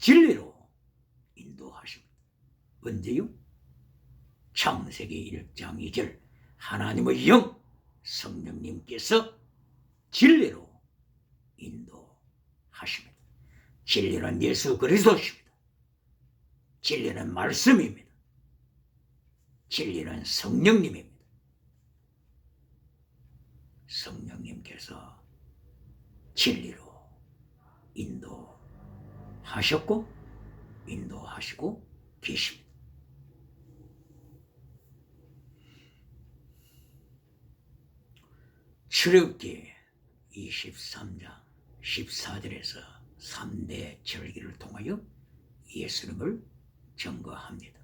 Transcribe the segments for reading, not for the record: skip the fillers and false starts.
진리로 인도하십니다. 언제요? 창세기 1장 2절 하나님의 영 성령님께서 진리로 인도하십니다. 진리는 예수 그리스도십니다. 진리는 말씀입니다. 진리는 성령님입니다. 성령님께서 진리로 인도하셨고 인도하시고 계십니다. 출애굽기 23장 14절에서 3대 절기를 통하여 예수님을 증거합니다.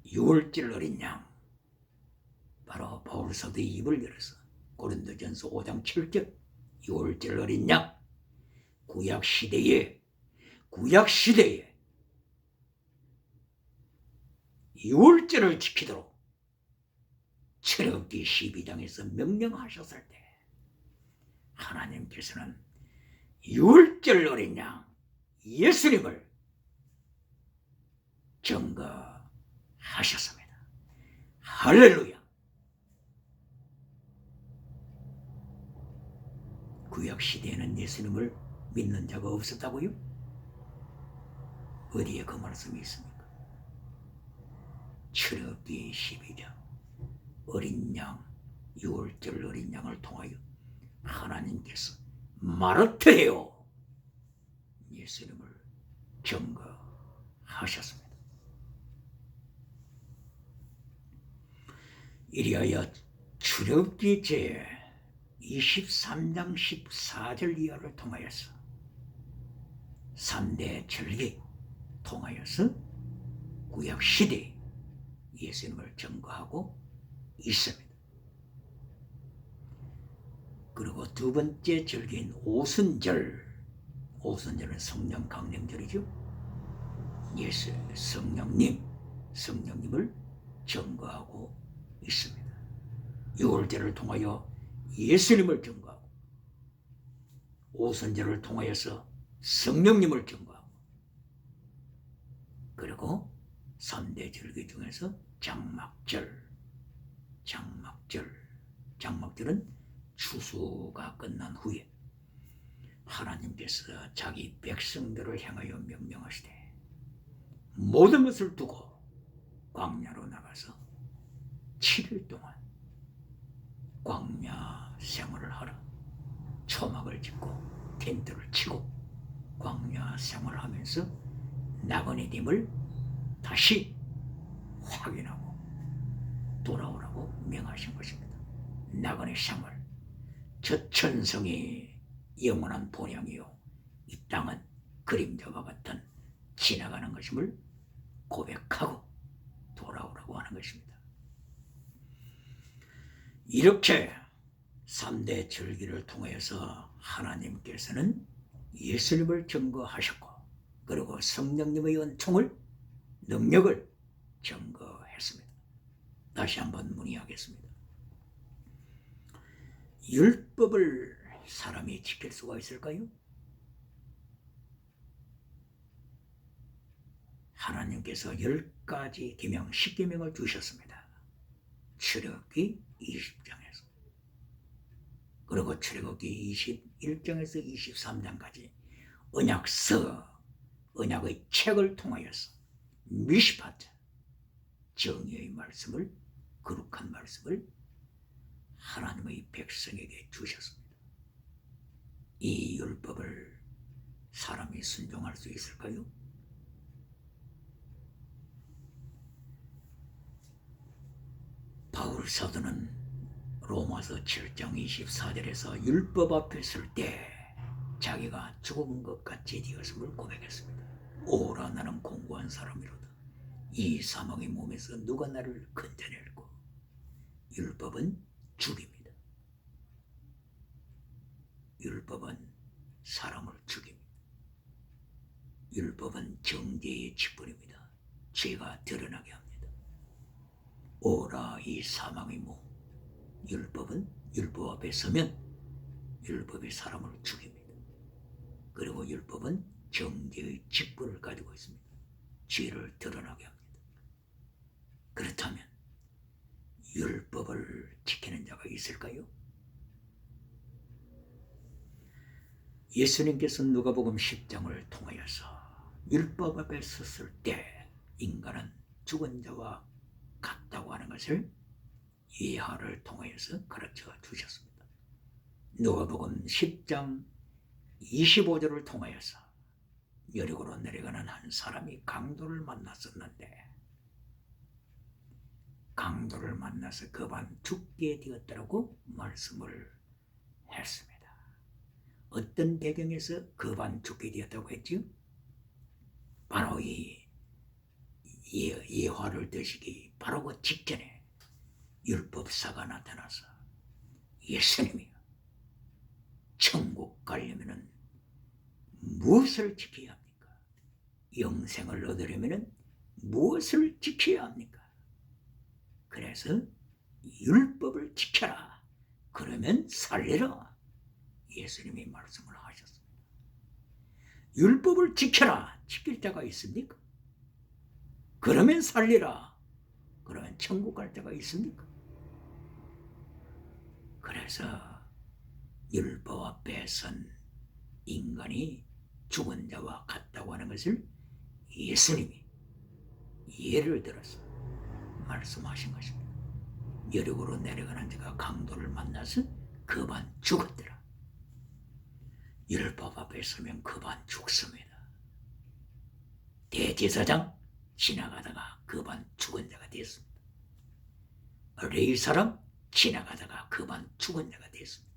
6월절 어린 양, 바로 바울 사도의 입을 열어서 고린도전서 5장 7절 6월절 어린 양, 구약시대에 6월절을 지키도록 출애굽기 12장에서 명령하셨을 때 하나님께서는 6월절 어린 양 예수님을 증거하셨습니다. 할렐루야. 구약시대에는 예수님을 믿는 자가 없었다고요? 어디에 그 말씀이 있습니까? 출애굽기 12장 어린 양 6월절 어린 양을 통하여 하나님께서 마르트레오 예수님을 증거하셨습니다. 이리하여 출애굽기 제 23장 14절 이하를 통하여서 3대 절기 통하여서 구약시대에 예수님을 증거하고 있습니다. 그리고 두 번째 절기인 오순절은 성령 강림절이죠. 예수 성령님을 증거하고 있습니다. 6월절을 통하여 예수님을 증거하고 오순절을 통하여서 성령님을 증거하고 그리고 3대 절기 중에서 장막절은 추수가 끝난 후에 하나님께서 자기 백성들을 향하여 명령하시되 모든 것을 두고 광야로 나가서 7일 동안 광야 생활을 하라. 초막을 짓고 텐트를 치고 광야 생활을 하면서 나그네됨을 다시 확인하고 돌아오라고 명하신 것입니다. 나그네 생활, 저 천성이 영원한 본향이요 이 땅은 그림자와 같은 지나가는 것임을 고백하고 돌아오라고 하는 것입니다. 이렇게 3대 절기를 통해서 하나님께서는 예수님을 증거하셨고 그리고 성령님의 은총을 능력을 증거했습니다. 다시 한번 문의하겠습니다. 율법을 사람이 지킬 수가 있을까요? 하나님께서 10가지 계명, 10계명을 주셨습니다. 출애굽기 20장에서 그리고 출애굽기 21장에서 23장까지 언약의 책을 통하여서 미시파트, 정의의 말씀을, 거룩한 말씀을 하나님의 백성에게 주셨습니다. 이 율법을 사람이 순종할 수 있을까요? 바울 사도는 로마서 7장 24절에서 율법 앞에 설 때 자기가 죽은 것 같이 되었음을 고백했습니다. 오라 나는 공고한 사람이로다. 이 사망의 몸에서 누가 나를 건져낼꼬. 율법은 죽입니다. 율법은 사람을 죽입니다. 율법은 정죄의 직분입니다. 죄가 드러나게 합니다. 오라 이 사망의 몸. 율법은 율법 앞에 서면 율법이 사람을 죽입니다. 그리고 율법은 정죄의 직분을 가지고 있습니다. 죄를 드러나게 합니다. 그렇다면 율법을 지키는 자가 있을까요? 예수님께서 누가복음 10장을 통하여서 율법 앞에 섰을 때 인간은 죽은 자와 같다고 하는 것을 예화를 통하여서 가르쳐 주셨습니다. 누가복음 10장 25절을 통하여서 여리고로 내려가는 한 사람이 강도를 만났었는데 강도를 만나서 그만 죽게 되었다고 말씀을 했습니다. 어떤 배경에서 그만 죽게 되었다고 했죠? 바로 이 예화를 드시기 바로 그 직전에 율법사가 나타나서 예수님이 천국 가려면 무엇을 지켜야 합니까? 영생을 얻으려면 무엇을 지켜야 합니까? 그래서 율법을 지켜라. 그러면 살리라. 예수님이 말씀을 하셨습니다. 율법을 지켜라. 지킬 자가 있습니까? 그러면 살리라. 그러면 천국 갈 자가 있습니까? 그래서 율법 앞에 선 인간이 죽은 자와 같다고 하는 것을 예수님이 예를 들어서 말씀하신 것입니다. 여리고로 내려가는 자가 강도를 만나서 그만 죽었더라. 율법 앞에 서면 그만 죽습니다. 대제사장 지나가다가 그만 죽은 자가 됐습니다. 레위 사람 지나가다가 그만 죽은 자가 됐습니다.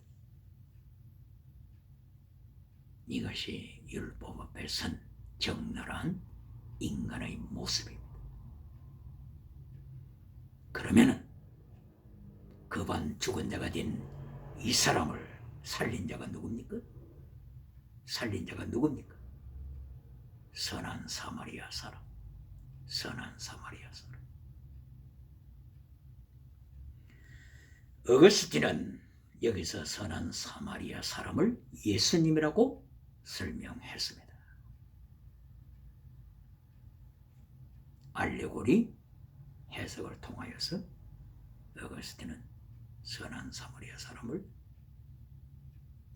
이것이 율법 앞에 선 적나라한 인간의 모습입니다. 그러면은 그반 죽은 자가 된 이 사람을 살린 자가 누굽니까? 살린 자가 누굽니까? 선한 사마리아 사람. 선한 사마리아 사람. 어거스틴은 여기서 선한 사마리아 사람을 예수님이라고 설명했습니다. 알레고리 해석을 통하여서 어거스틴은 선한 사마리아 사람을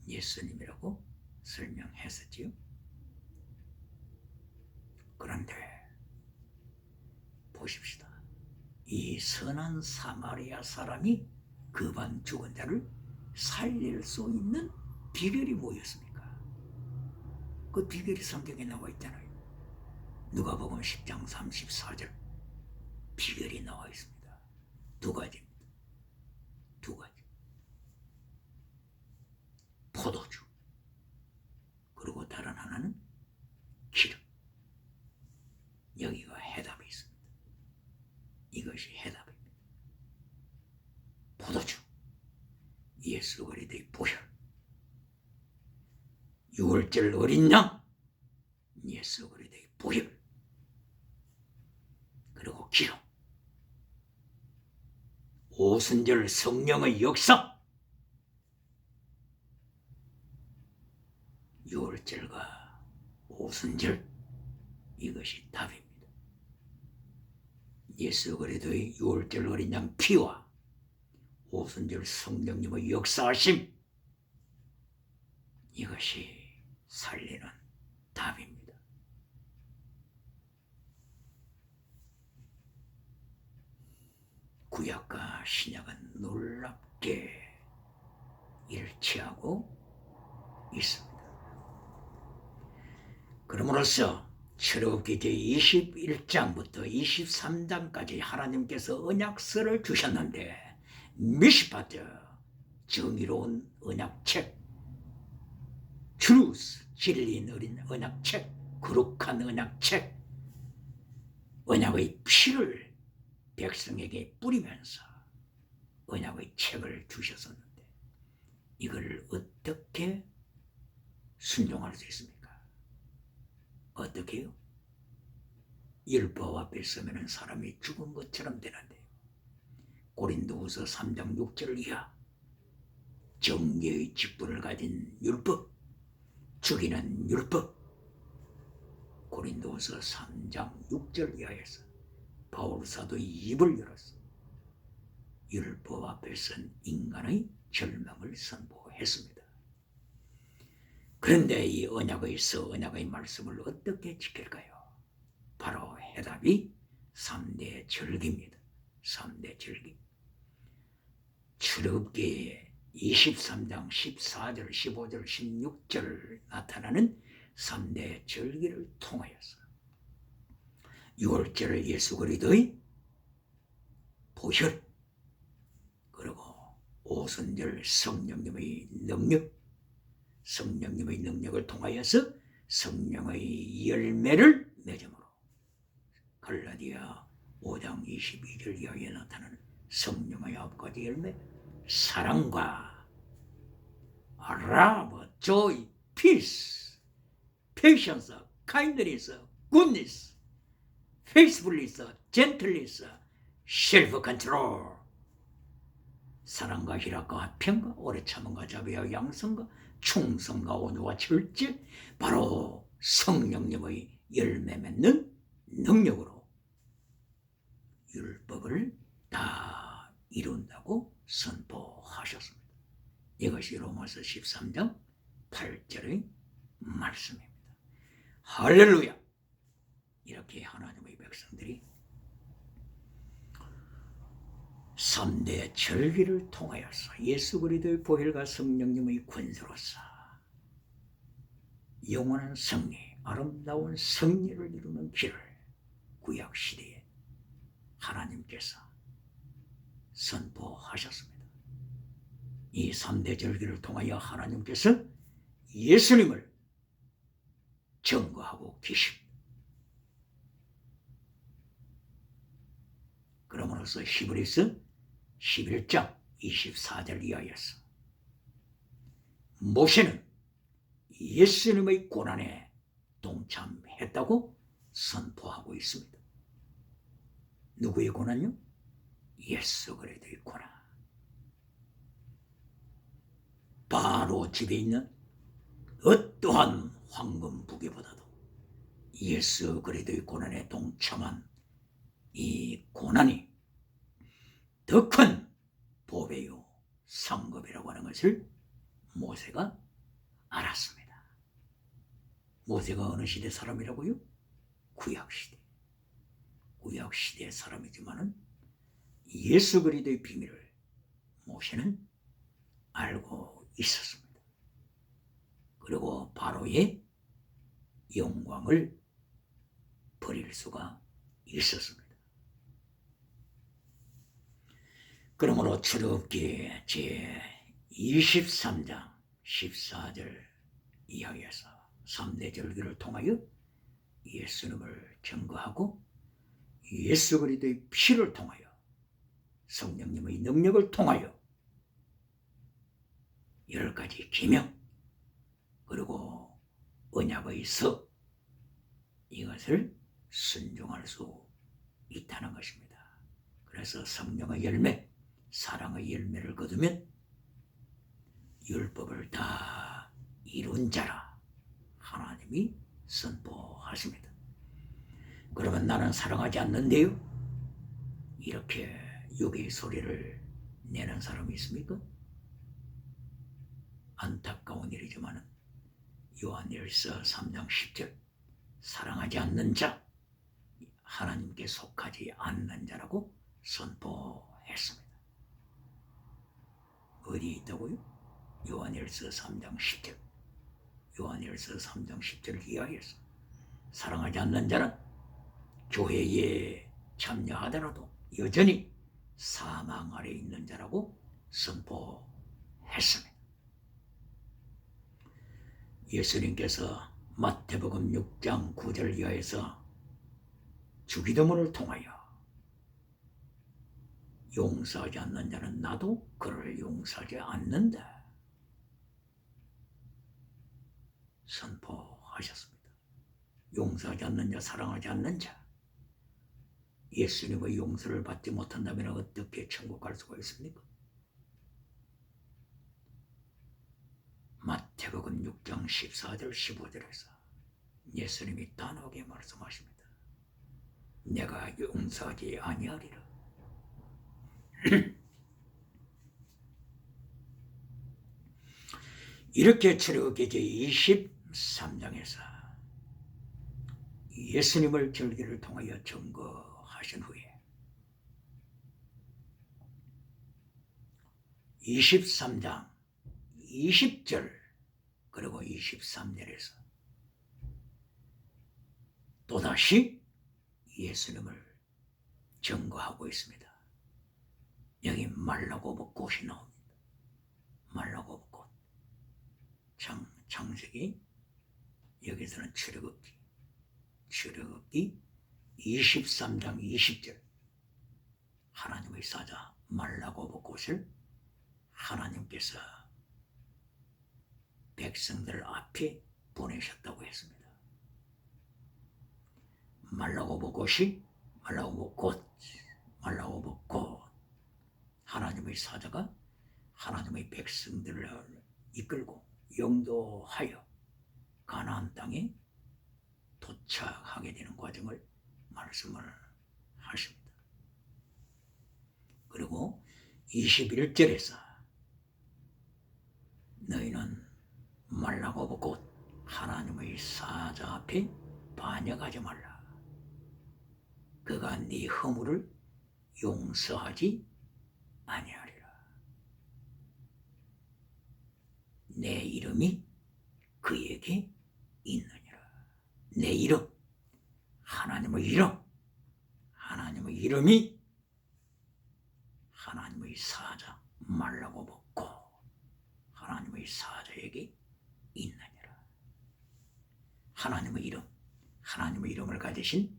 예수님이라고 설명했었지요. 그런데 보십시다. 이 선한 사마리아 사람이 그반 죽은 자를 살릴 수 있는 비결이 뭐였습니까? 그 비결이 성경에 나와 있잖아요. 누가복음 10장 34절 비결이 나와 있습니다. 두 가지입니다. 두 가지. 포도주 그리고 다른 하나는 기름. 여기가 해답이 있습니다. 이것이 해답입니다. 포도주 예수 그리스도의 보혈, 유월절 어린 양 예수 그리스도의 보혈, 그리고 기름, 오순절 성령의 역사, 유월절과 오순절 이것이 답입니다. 예수 그리스도의 유월절 어린 양 피와 오순절 성령님의 역사하심 이것이 살리는 답입니다. 구약과 신약은 놀랍게 일치하고 있습니다. 그러므로써 출애굽기 제21장부터 23장까지 하나님께서 언약서를 주셨는데 미시파트 정의로운 언약책, 트루스 진리인 어린 언약책, 거룩한 언약책, 언약의 피를 백성에게 뿌리면서 언약의 책을 주셨었는데 이걸 어떻게 순종할 수 있습니까? 어떻게요? 율법 앞에 서면 사람이 죽은 것처럼 되는데요. 고린도후서 3장 6절 이하 정죄의 직분을 가진 율법, 죽이는 율법, 고린도후서 3장 6절 이하에서 바울 사도의 입을 열었어. 율법 앞에 선 인간의 절망을 선포했습니다. 그런데 이 언약의 말씀을 어떻게 지킬까요? 바로 해답이 3대 절기입니다. 3대 절기. 출애굽기 23장 14절, 15절, 16절 나타나는 3대 절기를 통하여서 6월절 예수 그리스도의 보혈, 그리고 오순절 성령님의 능력을 통하여서 성령의 열매를 맺음으로 갈라디아 5장 22절 이하에 나타나는 성령의 9가지 열매, 사랑과 love, joy, peace, patience, kindness, goodness, faithfulness, gentleness, self-control. 사랑과 희락과 화평과 오래 참음과 자비와 양성과 충성과 온유와 절제, 바로 성령님의 열매 맺는 능력으로 율법을 다 이룬다고 선포하셨습니다. 이것이 로마서 13장 8절의 말씀입니다. 할렐루야! 이렇게 하나님의 백성들이 3대 절기를 통하여서 예수 그리스도의 보혈과 성령님의 권세로서 영원한 승리, 아름다운 승리를 이루는 길을 구약시대에 하나님께서 선포하셨습니다. 이 3대 절기를 통하여 하나님께서 예수님을 증거하고 계십니다. 그러므로서 히브리서 11장 24절 이하에서 모세는 예수님의 고난에 동참했다고 선포하고 있습니다. 누구의 고난요? 예수 그리스도의 고난. 바로 집에 있는 어떠한 황금 부귀보다도 예수 그리스도의 고난에 동참한 이 고난이 더 큰 보배요 상급이라고 하는 것을 모세가 알았습니다. 모세가 어느 시대 사람이라고요? 구약시대. 구약시대의 사람이지만은 예수 그리스도의 비밀을 모세는 알고 있었습니다. 그리고 바로의 영광을 버릴 수가 있었습니다. 그러므로 출애굽기 제 23장 14절 이하에서 3대 절기를 통하여 예수님을 증거하고 예수 그리스도의 피를 통하여 성령님의 능력을 통하여 10가지 계명 그리고 언약의 서 이것을 순종할 수 있다는 것입니다. 그래서 성령의 열매, 사랑의 열매를 거두면 율법을 다 이룬 자라 하나님이 선포하십니다. 그러면 나는 사랑하지 않는데요? 이렇게 욕의 소리를 내는 사람이 있습니까? 안타까운 일이지만 요한일서 3장 10절 사랑하지 않는 자 하나님께 속하지 않는 자라고 선포했습니다. 어디에 있다고요? 요한일서 3장 10절. 요한일서 3장 10절 이하에서 사랑하지 않는 자는 교회에 참여하더라도 여전히 사망 아래 있는 자라고 선포했습니다. 예수님께서 마태복음 6장 9절 이하에서 주기도문을 통하여 용서하지 않는 자는 나도 그를 용서하지 않는다 선포하셨습니다. 용서하지 않는 자, 사랑하지 않는 자, 예수님의 용서를 받지 못한다면 어떻게 천국 갈 수가 있습니까? 마태복음 6장 14절 15절에서 예수님이 단호하게 말씀하십니다. 내가 용서하지 아니하리라. 이렇게 출애굽기 제23장에서 예수님을 절기를 통하여 증거하신 후에 23장 20절 그리고 23절에서 또다시 예수님을 증거하고 있습니다. 여기 말라고보 꽃이 나옵니다. 말라고보 꽃. 창세기, 여기서는 출애굽기 23장 20절 하나님의 사자 말라고보 꽃을 하나님께서 백성들 앞에 보내셨다고 했습니다. 말라고보 꽃이 말라고보 꽃 하나님의 사자가 하나님의 백성들을 이끌고 영도하여 가나안 땅에 도착하게 되는 과정을 말씀을 하십니다. 그리고 21절에서 너희는 말라고보 꽃 하나님의 사자 앞에 반역하지 말라. 그가 네 허물을 용서하지 아니하리라. 내 이름이 그에게 있느니라. 내 이름, 하나님의 이름이 하나님의 사자 말라고보 꽃 하나님의 사자에게 있느니라. 하나님의 이름을 가지신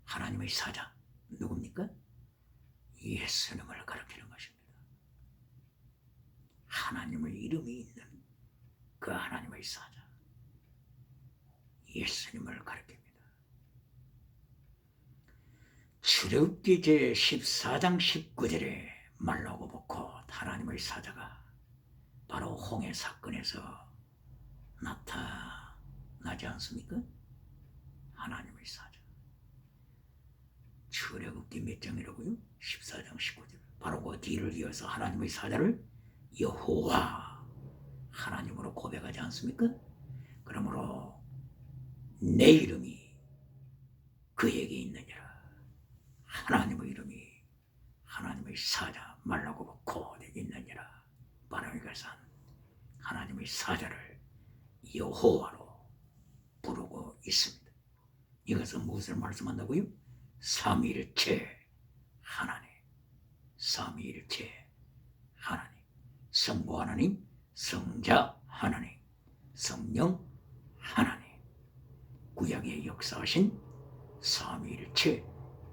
하나님의 사자 누굽니까? 예수님을 가리키는 것입니다. 하나님의 이름이 있는 그 하나님의 사자 예수님을 가리킵니다. 출애굽기 제14장 19절에 말라고보 꽃 하나님의 사자가 바로 홍해 사건에서 나타나지 않습니까? 하나님의 사자. 출애굽기 몇 장이라고요? 14장 19절. 바로 그 뒤를 이어서 하나님의 사자를 여호와 하나님으로 고백하지 않습니까? 그러므로 내 이름이 그에게 있느니라. 하나님의 이름이 하나님의 사자 말라고보 꽃에 있느니라. 바로 이것은 하나님의 사자를 여호와로 부르고 있습니다. 이것은 무엇을 말씀한다고요? 삼위일체 하나님, 삼위일체 하나님, 성부 하나님, 성자 하나님, 성령 하나님, 구약에 역사하신 삼위일체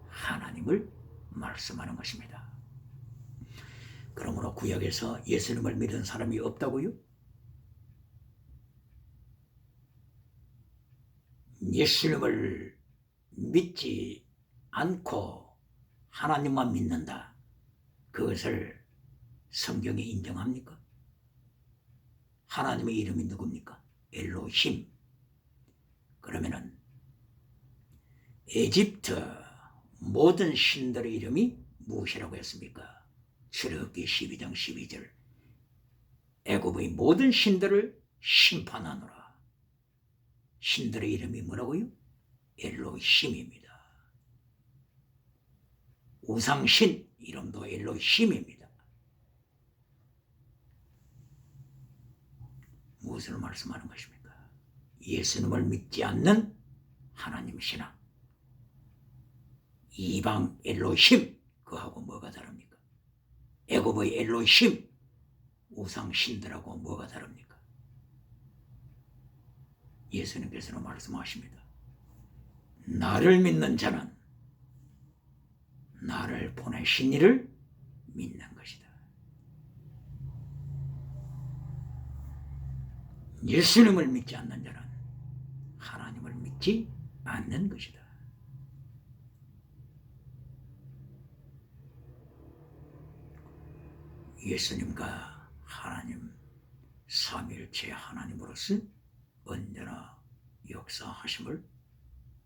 하나님을 말씀하는 것입니다. 그러므로 구약에서 예수님을 믿은 사람이 없다고요? 예수님을 믿지 않고 하나님만 믿는다. 그것을 성경이 인정합니까? 하나님의 이름이 누굽니까? 엘로힘. 그러면은 에집트 모든 신들의 이름이 무엇이라고 했습니까? 출애굽기 12장 12절 애굽의 모든 신들을 심판하노라. 신들의 이름이 뭐라고요? 엘로힘입니다. 우상신 이름도 엘로힘입니다. 무엇을 말씀하는 것입니까? 예수님을 믿지 않는 하나님 신앙, 이방 엘로힘 그하고 뭐가 다릅니까? 애굽의 엘로힘 우상신들하고 뭐가 다릅니까? 예수님께서는 말씀하십니다. 나를 믿는 자는 나를 보내신 이를 믿는 것이다. 예수님을 믿지 않는 자는 하나님을 믿지 않는 것이다. 예수님과 하나님 삼위일체 하나님으로서 언제나 역사하심을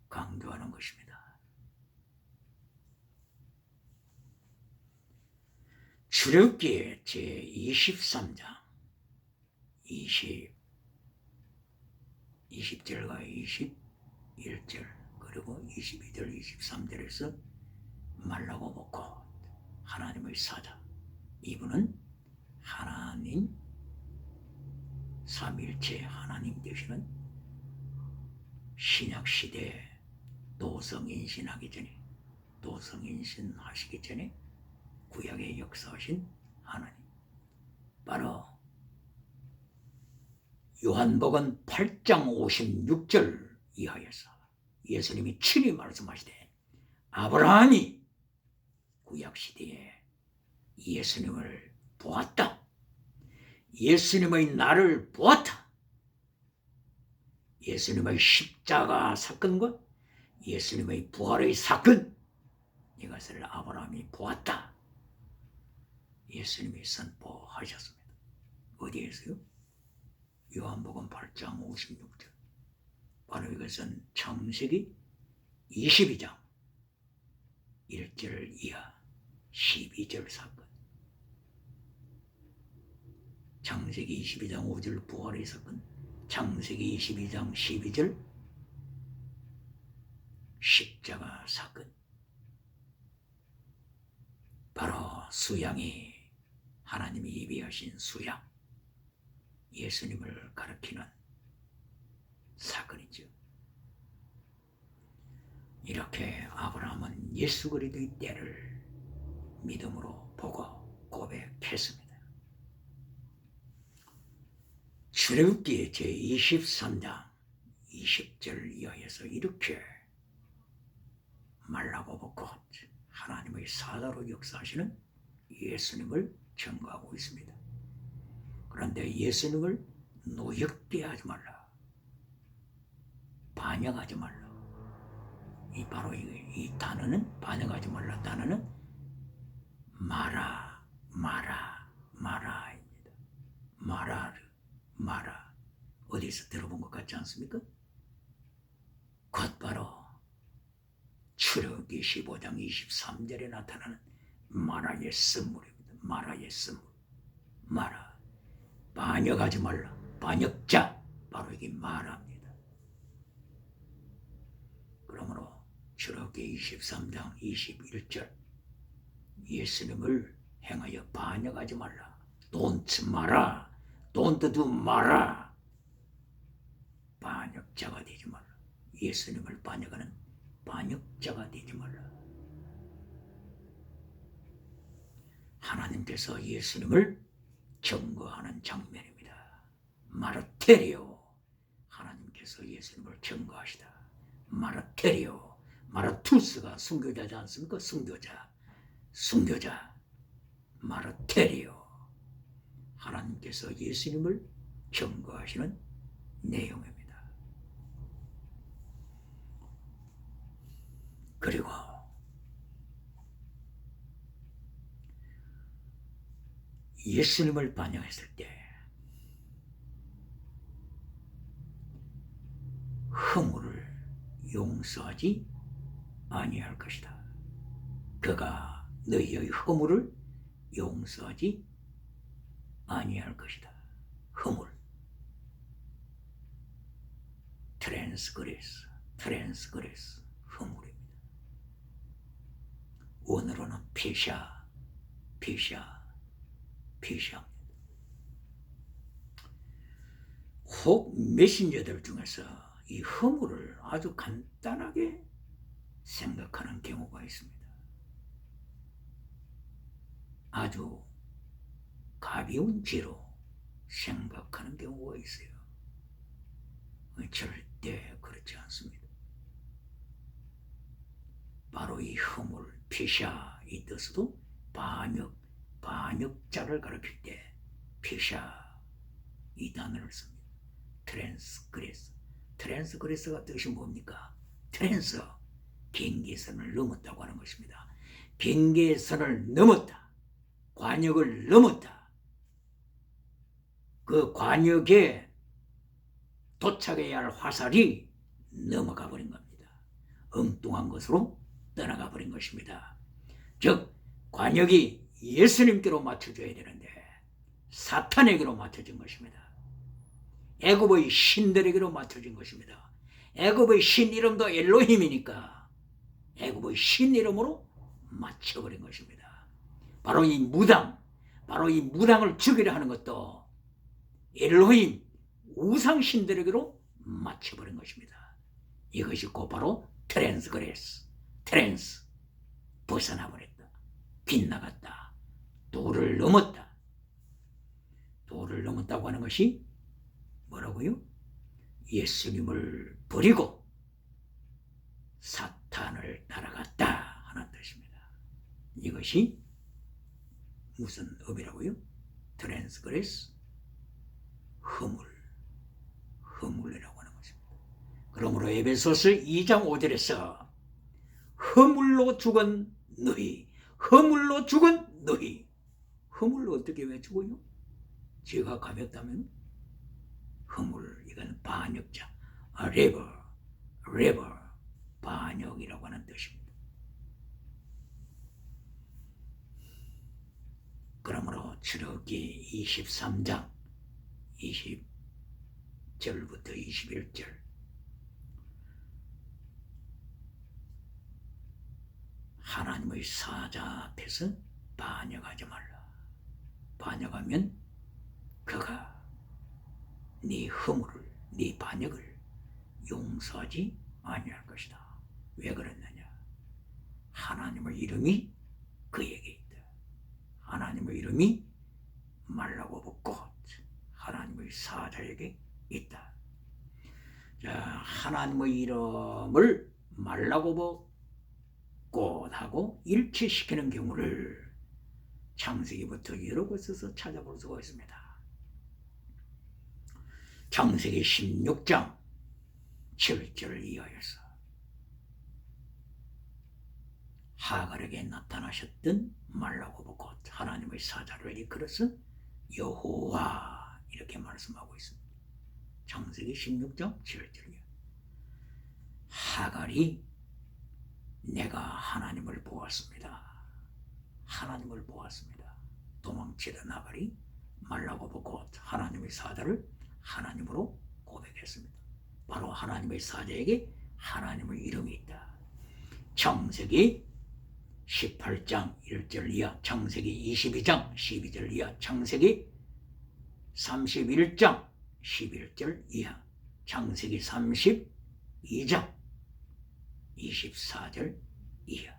강조하는 것입니다. 출애굽기 제23장 20절과 21절 그리고 22절 23절에서 말라고 먹고 하나님의 사자, 이분은 하나님 삼일체 하나님 되시는 신약시대에 도성인신하기 전에, 도성인신하시기 전에 구약에 역사하신 하나님, 바로 요한복음 8장 56절 이하에서 예수님이 친히 말씀하시되 아브라함이 구약시대에 예수님을 보았다, 예수님의 날을 보았다, 예수님의 십자가 사건과 예수님의 부활의 사건, 이것을 아브라함이 보았다, 예수님이 선포하셨습니다. 어디에서요? 요한복음 8장 56절. 바로 이것은 창세기 22장 1절 이하 12절 사건, 창세기 22장 5절 부활의 사건, 창세기 22장 12절 십자가 사건, 바로 수양이 하나님이 예비하신 수양, 예수님을 가리키는 사건이죠. 이렇게 아브라함은 예수 그리스도의 때를 믿음으로 보고 고백했습니다. 출애굽기 제23장 20절 이하에서 이렇게 말라고 먹고 하나님의 사자로 역사하시는 예수님을 증거하고 있습니다. 그런데 예수님을 노역대하지 말라, 반역하지 말라. 바로 이 단어는, 반역하지 말라 단어는 마라입니다. 마라. 어디서 들어본 것 같지 않습니까? 곧 바로 출애굽기 15장 23절에 나타나는 마라의 선물입니다. 마라의 선물. 마라. 반역하지 말라. 반역자. 바로 이게 마라입니다. 그러므로 출애굽기 23장 21절 예수님을 행하여 반역하지 말라. Don't 마라. Don't do 마라. 반역자가 되지 말라. 예수님을 반역하는 반역자가 되지 말라. 하나님께서 예수님을 증거하는 장면입니다. 마르테리오. 하나님께서 예수님을 증거하시다. 마르테리오. 마르투스가 순교자지 않습니까? 순교자. 마르테리오. 하나님께서 예수님을 증거하시는 내용입니다. 그리고 예수님을 반영했을 때 허물을 용서하지 아니할 것이다. 그가 너희의 허물을 용서하지 아니할 것이다. 허물. 트랜스그레스. 허물입니다. 원어로는 피샤입니다. 혹 메신저들 중에서 이 허물을 아주 간단하게 생각하는 경우가 있습니다. 아주 가벼운 죄로 생각하는 경우가 있어요. 절대 그렇지 않습니다. 바로 이 허물, 피샤, 이 뜻도 반역자를 가리킬 때 피샤, 이 단어를 씁니다. 트랜스그레스가 뜻이 뭡니까? 트랜스, 경계선을 넘었다고 하는 것입니다. 경계선을 넘었다. 관역을 넘었다. 그 관역에 도착해야 할 화살이 넘어가 버린 겁니다. 엉뚱한 것으로 떠나가 버린 것입니다. 즉 관역이 예수님께로 맞춰져야 되는데 사탄에게로 맞춰진 것입니다. 애굽의 신들에게로 맞춰진 것입니다. 애굽의 신 이름도 엘로힘이니까 애굽의 신 이름으로 맞춰버린 것입니다. 바로 이 무당을 죽이려 하는 것도 엘로힘 우상신들에게로 맞춰버린 것입니다. 이것이 곧바로 트랜스 벗어나버렸다. 빗나갔다. 도를 넘었다. 도를 넘었다고 하는 것이 뭐라고요? 예수님을 버리고 사탄을 따라갔다 하는 뜻입니다. 이것이 무슨 업이라고요? 트랜스그레스, 허물이라고 하는 것입니다. 그러므로 에베소서 2장 5절에서 허물로 죽은 너희, 허물로 어떻게 왜 죽어요? 죄가 가볍다면 허물, 이건 반역자, 레버, 반역이라고 하는 뜻입니다. 그러므로 출애굽기 23장 20절부터 21절 하나님의 사자 앞에서 반역하지 말라. 반역하면 그가 네 허물을, 네 반역을 용서하지 아니할 것이다. 왜 그랬느냐? 하나님의 이름이 그에게 있다. 하나님의 이름이 말라고 붓고 하나님의 사자에게 있다. 자, 하나님의 이름을 말라고 붓고 하고 일치시키는 경우를 창세기부터 여러 곳에서 찾아볼 수가 있습니다. 창세기 16장 7절을 이하여서 하갈에게 나타나셨던 말라고 붓고 하나님의 사자를 이끌어서 여호와 이렇게 말씀하고 있습니다. 창세기 16장 7절이요. 하갈이 내가 하나님을 보았습니다. 도망치던 하갈이 말라고 붓고 하나님의 사자를 하나님으로 고백했습니다. 바로 하나님의 사자에게 하나님의 이름이 있다. 창세기 18장 1절 이하, 창세기 22장 12절 이하, 창세기 31장 11절 이하, 창세기 32장 24절 이하,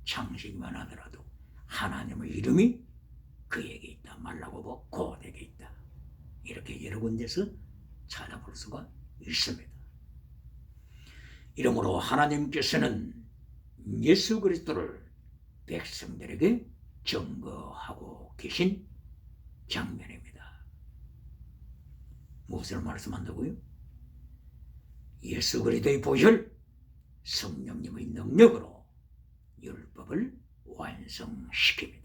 창세기만 하더라도 하나님의 이름이 그에게 있다. 말라고 붓고 곧에게 있다. 이렇게 여러 군데서 찾아볼 수가 있습니다. 이러므로 하나님께서는 예수 그리스도를 백성들에게 증거하고 계신 장면입니다. 무엇을 말씀한다고요? 예수 그리스도의 보혈, 성령님의 능력으로 율법을 완성시킵니다.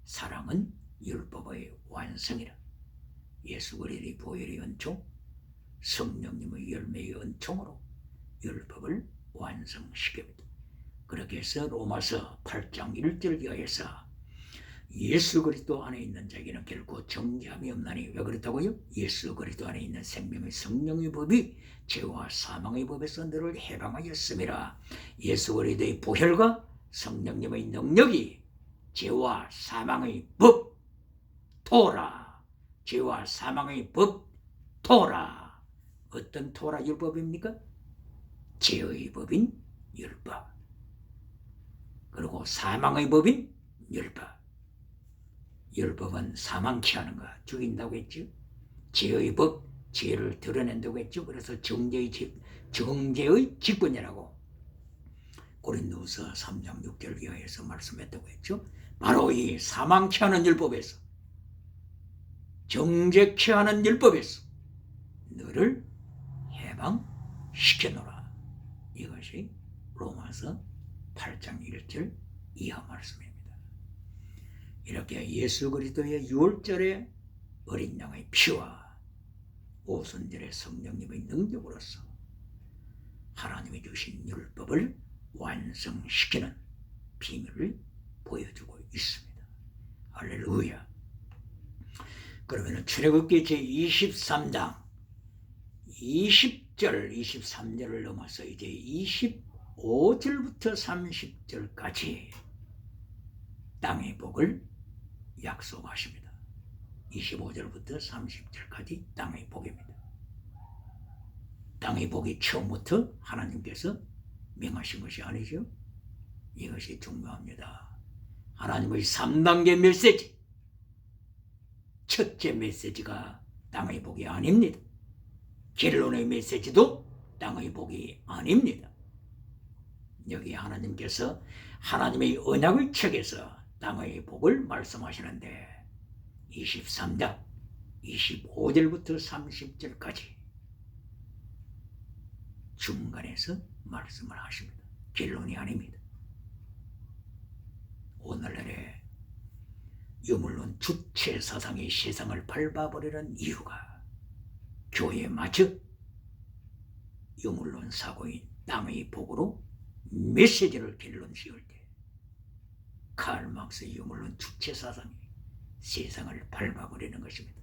사랑은 율법의 완성이라. 예수 그리스도의 보혈의 은총, 성령님의 열매의 은총으로 율법을 완성시킵니다. 그렇게 해서 로마서 8장 1절 이하에서 예수 그리스도 안에 있는 자에게는 결코 정죄함이 없나니. 왜 그렇다고요? 예수 그리스도 안에 있는 생명의 성령의 법이 죄와 사망의 법에서 너를 해방하였음이라. 예수 그리스도의 보혈과 성령님의 능력이 죄와 사망의 법 토라, 죄와 사망의 법 토라. 어떤 토라 율법입니까? 죄의 법인 율법, 그리고 사망의 법인 율법. 율법은 사망케 하는 거, 죽인다고 했죠. 죄의 법, 죄를 드러낸다고 했죠. 그래서 정죄의 직분이라고 고린도후서 3장 6절 이하에서 말씀했다고 했죠. 바로 이 사망케 하는 율법에서, 정죄케 하는 율법에서 너를 해방시켜놓으라. 이것이 로마서 8장 1절 이하 말씀입니다. 이렇게 예수 그리스도의 유월절의 어린 양의 피와 오순절의 성령님의 능력으로서 하나님이 주신 율법을 완성시키는 비밀을 보여주고 있습니다. 할렐루야. 그러면 출애굽기 제23장 20절 23절을 넘어서 이제 25절부터 30절까지 땅의 복을 약속하십니다. 25절부터 30절까지 땅의 복입니다. 땅의 복이 처음부터 하나님께서 명하신 것이 아니죠. 이것이 중요합니다. 하나님의 3단계 메시지, 첫째 메시지가 땅의 복이 아닙니다. 결론의 메시지도 땅의 복이 아닙니다. 여기 하나님께서 하나님의 언약의 책에서 땅의 복을 말씀하시는데 23장 25절부터 30절까지 중간에서 말씀을 하십니다. 결론이 아닙니다. 오늘날에 유물론 주체 사상이 세상을 밟아버리는 이유가 교회마저 유물론 사고인 땅의 복으로 메시지를 결론 지을 때 칼 막스의 유물론 주체 사상이 세상을 밟아버리는 것입니다.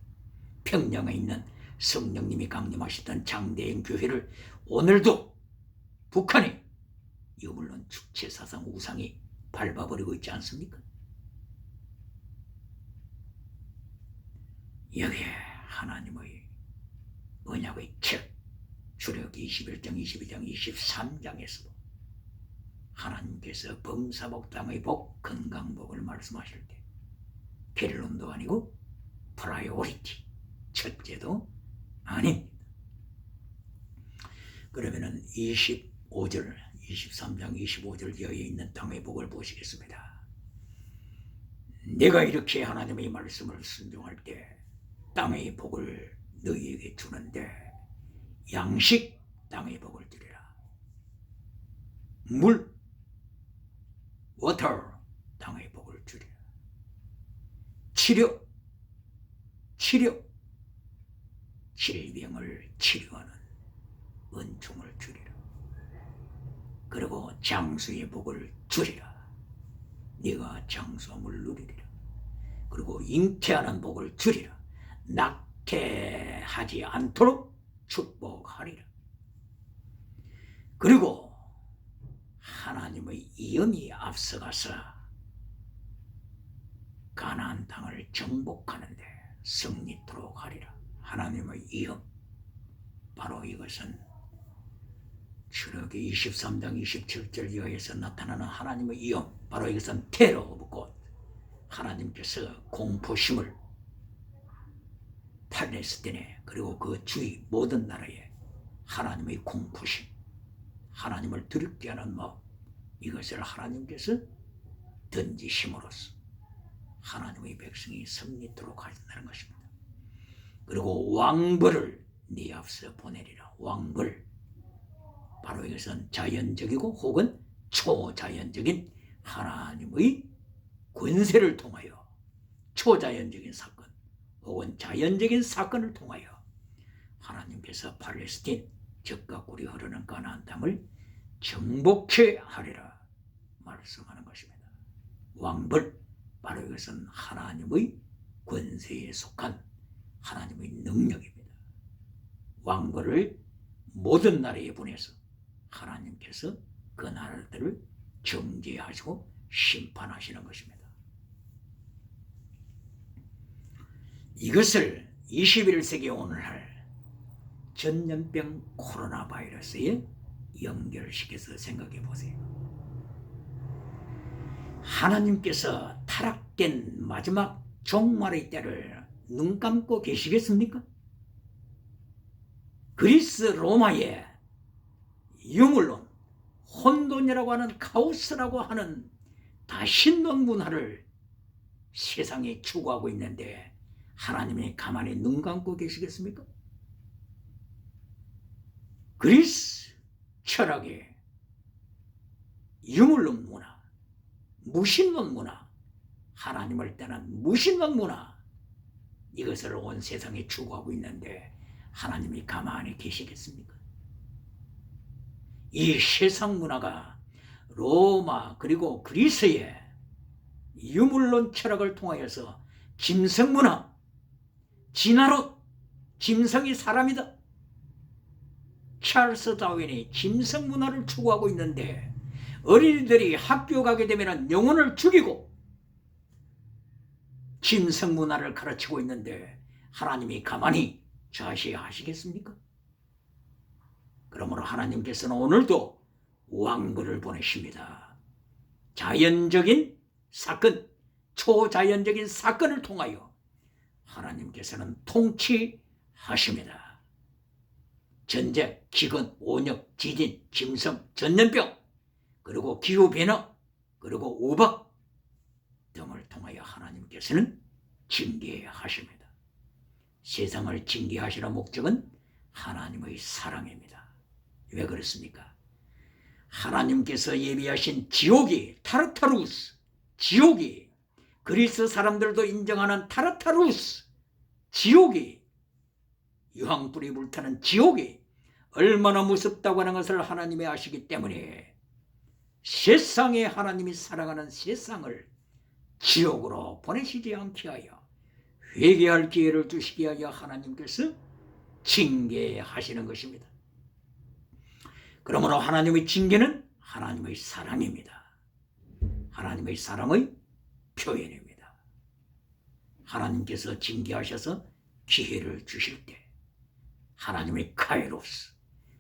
평양에 있는 성령님이 강림하시던 장대인 교회를 오늘도 북한의 유물론 주체 사상 우상이 밟아버리고 있지 않습니까? 여기에 하나님의 언약의 책 출애굽기 21장, 22장, 23장에서도 하나님께서 범사복 땅의 복, 건강복을 말씀하실 때 결론도 아니고 프라이오리티, 첫째도 아닙니다. 그러면은 25절, 23장 25절 여기에 있는 땅의 복을 보시겠습니다. 내가 이렇게 하나님의 말씀을 순종할 때 땅의 복을 너희에게 주는데 양식 땅의 복을 주리라. 물 water 땅의 복을 주리라. 치료 질병을 치료하는 은총을 주리라. 그리고 장수의 복을 주리라. 네가 장수함을 누리리라. 그리고 잉태하는 복을 주리라. 낙태하지 않도록 축복하리라. 그리고 하나님의 이음이 앞서가서 가나안 땅을 정복하는데 승리토록 하리라. 하나님의 이음, 바로 이것은 출애굽기 23장 27절 이하에서 나타나는 하나님의 이음, 바로 이것은 테러 오브 갓, 하나님께서 공포심을 팔레스틴에 그리고 그 주위 모든 나라에 하나님의 공포심, 하나님을 두렵게 하는 마음, 이것을 하나님께서 던지심으로써 하나님의 백성이 승리토록 하신다는 것입니다. 그리고 왕벌을 네 앞서 보내리라. 왕벌, 바로 이것은 자연적이고 혹은 초자연적인 하나님의 권세를 통하여 초자연적인 사건 혹은 자연적인 사건을 통하여 하나님께서 팔레스틴 적과 꿀이 흐르는 가나안 땅을 정복케 하리라 말씀하는 것입니다. 왕벌, 바로 이것은 하나님의 권세에 속한 하나님의 능력입니다. 왕벌을 모든 나라에 보내서 하나님께서 그 나라들을 정죄하시고 심판하시는 것입니다. 이것을 21세기 오늘날 전염병 코로나 바이러스에 연결시켜서 생각해 보세요. 하나님께서 타락된 마지막 종말의 때를 눈 감고 계시겠습니까? 그리스 로마의 유물론, 혼돈이라고 하는 카오스라고 하는 다신론 문화를 세상에 추구하고 있는데 하나님이 가만히 눈 감고 계시겠습니까? 그리스 철학의 유물론 문화, 무신론 문화, 하나님을 떠난 무신론 문화, 이것을 온 세상에 추구하고 있는데 하나님이 가만히 계시겠습니까? 이 세상 문화가 로마 그리고 그리스의 유물론 철학을 통하여서 짐승문화, 진화론, 짐승이 사람이다. 찰스 다윈이 짐승문화를 추구하고 있는데 어린이들이 학교 가게 되면 영혼을 죽이고 짐승문화를 가르치고 있는데 하나님이 가만히 좌시하시겠습니까? 그러므로 하나님께서는 오늘도 왕글을 보내십니다. 자연적인 사건, 초자연적인 사건을 통하여 하나님께서는 통치하십니다. 전쟁, 기근, 오력, 지진, 짐승, 전염병, 그리고 기후변화, 그리고 우박 등을 통하여 하나님께서는 징계하십니다. 세상을 징계하시는 목적은 하나님의 사랑입니다. 왜 그렇습니까? 하나님께서 예비하신 지옥이 타르타루스, 지옥이 그리스 사람들도 인정하는 타르타루스, 지옥이 유황불이 불타는 지옥이 얼마나 무섭다고 하는 것을 하나님이 아시기 때문에 세상에 하나님이 사랑하는 세상을 지옥으로 보내시지 않게 하여 회개할 기회를 주시게 하여 하나님께서 징계하시는 것입니다. 그러므로 하나님의 징계는 하나님의 사랑입니다. 하나님의 사랑의 표현입니다. 하나님께서 징계하셔서 기회를 주실 때 하나님의 카이로스,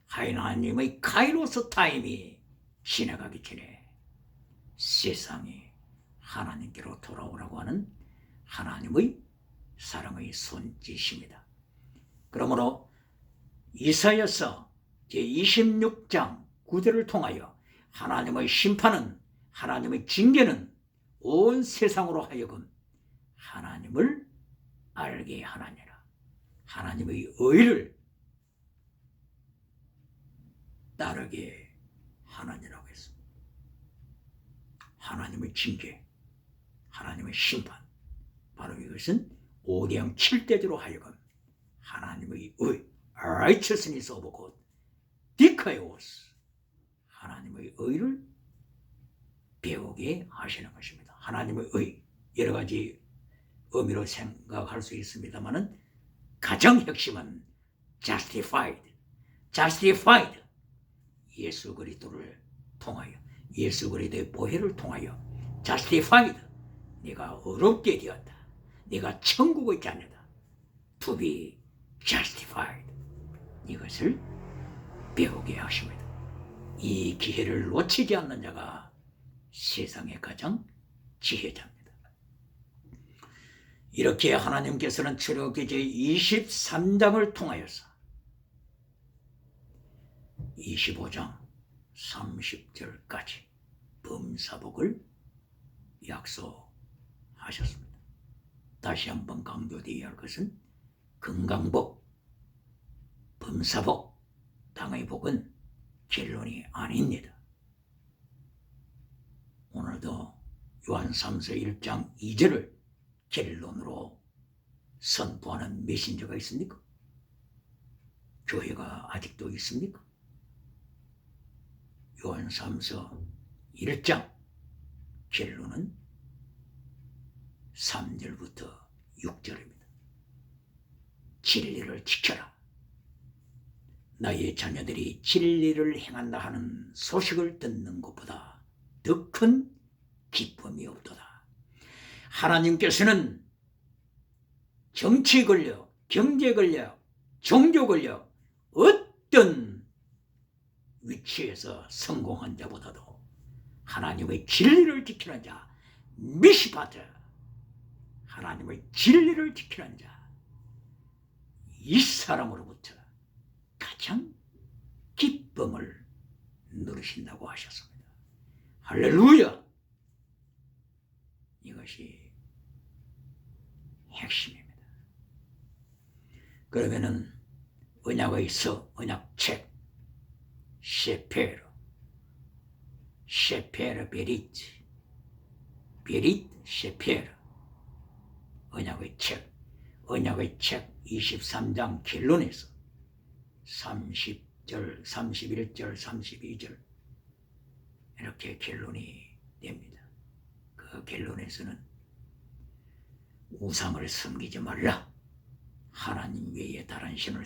하나님의 카이로스 타임이 지나가기 전에 세상이 하나님께로 돌아오라고 하는 하나님의 사랑의 손짓입니다. 그러므로 이사야서 제26장 9절을 통하여 하나님의 심판은, 하나님의 징계는 온 세상으로 하여금 하나님을 알게 하나니라. 하나님의 의를 따르게 하나니라고 했습니다. 하나님의 징계, 하나님의 심판, 바로 이것은 오대양 7대대로 하여금 하나님의 의, righteousness of God, 디카이오스, 하나님의 의를 배우게 하시는 것입니다. 하나님의 의, 여러 가지 의미로 생각할 수 있습니다만 가장 핵심은 justified, 예수 그리스도를 통하여, 예수 그리스도의 보혈을 통하여 justified, 네가 어렵게 되었다, 네가 천국의 자녀다, to be justified, 이것을 배우게 하십니다. 이 기회를 놓치지 않는 자가 세상의 가장 지혜자입니다. 이렇게 하나님께서는 출애굽기 제23장을 통하여서 25장 30절까지 범사복을 약속하셨습니다. 다시 한번 강조되어야 할 것은 건강복, 범사복, 땅의 복은 결론이 아닙니다. 오늘도 요한3서 1장 2절을 결론으로 선포하는 메신저가 있습니까? 교회가 아직도 있습니까? 요한3서 1장 결론은 3절부터 6절입니다. 진리를 지켜라. 나의 자녀들이 진리를 행한다 하는 소식을 듣는 것보다 더 큰 기쁨이 없도다. 하나님께서는 정치 권력, 경제 권력, 종교 권력, 어떤 위치에서 성공한 자보다도 하나님의 진리를 지키는 자, 미시파트, 하나님의 진리를 지키는 자, 이 사람으로부터 가장 기쁨을 누리신다고 하셨습니다. 할렐루야! 이것이 핵심입니다. 그러면은 언약의 서, 언약책, 셰페르 베리트, 셰페르, 언약의 책 23장 결론에서 31절, 32절 이렇게 결론이 됩니다. 그 결론에서는 우상을 섬기지 말라. 하나님 외에 다른 신을